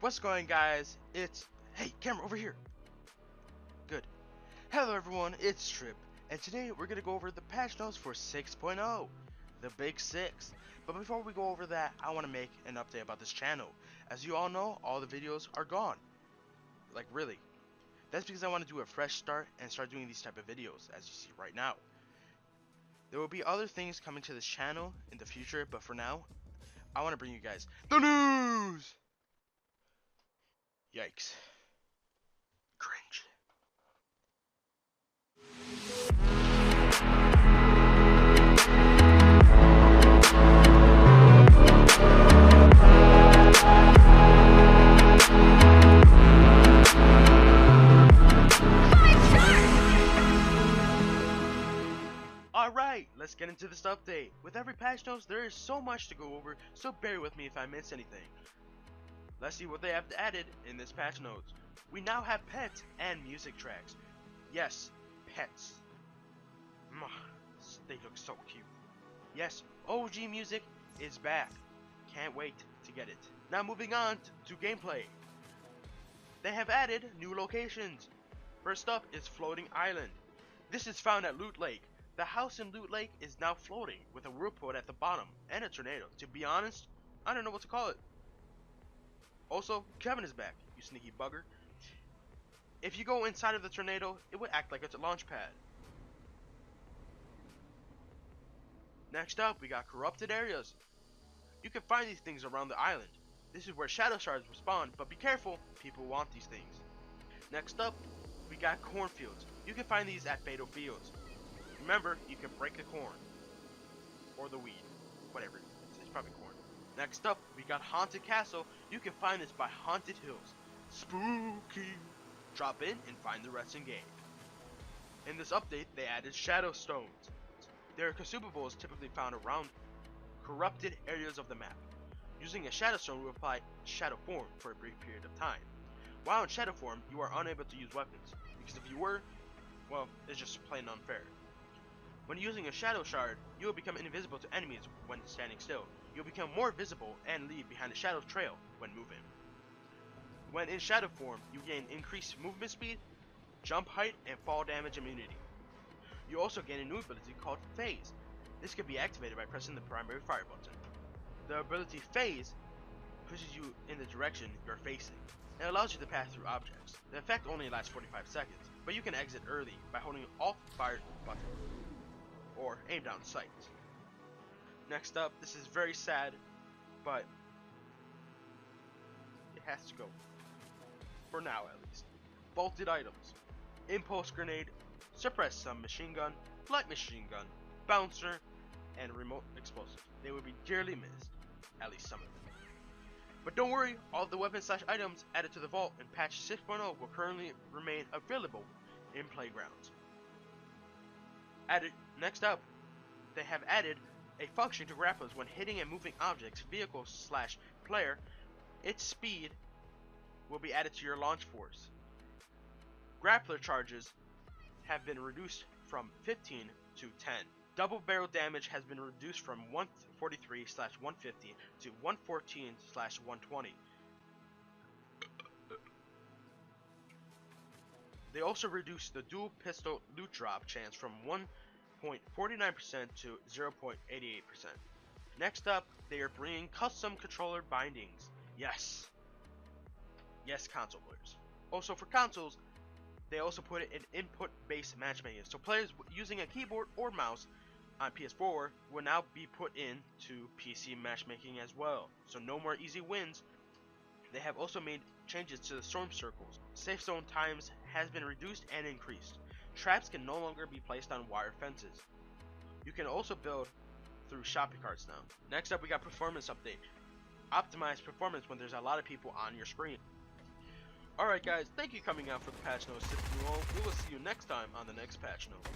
What's going, guys? Hey, camera over here. Good. Hello everyone, it's Trip, and today we're gonna go over the patch notes for 6.0, the big 6. But before we go over that, I want to make an update about this channel. As you all know, all the videos are gone. Like, really. That's because I want to do a fresh start and start doing these type of videos, as you see right now. There will be other things coming to this channel in the future, but for now, I want to bring you guys the news! Yikes. Cringe. Alright, let's get into this update. With every patch notes, there is so much to go over, so bear with me if I miss anything. Let's see what they have added in this patch notes. We now have pets and music tracks. Yes, pets. They look so cute. Yes, OG music is back. Can't wait to get it. Now moving on to gameplay. They have added new locations. First up is Floating Island. This is found at Loot Lake. The house in Loot Lake is now floating with a whirlpool at the bottom and a tornado. To be honest, I don't know what to call it. Also, Kevin is back, you sneaky bugger. If you go inside of the tornado, it would act like it's a launch pad. Next up, we got corrupted areas. You can find these things around the island. This is where shadow shards will spawn, but be careful, people want these things. Next up, we got cornfields. You can find these at Fatal Fields. Remember, you can break the corn. Or the weed. Whatever. It's probably corn. Next up, we got Haunted Castle. You can find this by Haunted Hills. Spooky! Drop in and find the rest in game. In this update, they added Shadow Stones. They are consumables typically found around corrupted areas of the map. Using a Shadow Stone will apply Shadow Form for a brief period of time. While in Shadow Form, you are unable to use weapons, because if you were, well, it's just plain unfair. When using a Shadow Shard, you will become invisible to enemies when standing still. You'll become more visible and leave behind a shadow trail when moving. When in Shadow Form, you gain increased movement speed, jump height, and fall damage immunity. You also gain a new ability called Phase. This can be activated by pressing the primary fire button. The ability Phase pushes you in the direction you're facing and allows you to pass through objects. The effect only lasts 45 seconds, but you can exit early by holding Alt fire button or aim down sight. Next up, this is very sad, but it has to go. For now, at least. Bolted items. Impulse grenade, suppress some machine gun, light machine gun, bouncer, and remote explosive. They will be dearly missed, at least some of them. But don't worry, all of the weapons / items added to the vault in patch 6.0 will currently remain available in playgrounds. Next up, they have added a function to grapplers when hitting and moving objects, vehicles / player. Its speed will be added to your launch force. Grappler charges have been reduced from 15 to 10. Double barrel damage has been reduced from 143/150 to 114/120. They also reduced the dual pistol loot drop chance from 1.49% to 0.88%. Next up, they are bringing custom controller bindings. Yes, console players. Also for consoles, they also put it in input-based matchmaking, so players using a keyboard or mouse on PS4 will now be put into PC matchmaking as well, so no more easy wins. They have also made changes to the storm circles. Safe zone times has been reduced and increased. Traps can no longer be placed on wire fences. You can also build through shopping carts now. Next up, we got performance update. Optimize performance when there's a lot of people on your screen. Alright guys, thank you for coming out for the patch notes. We will see you next time on the next patch notes.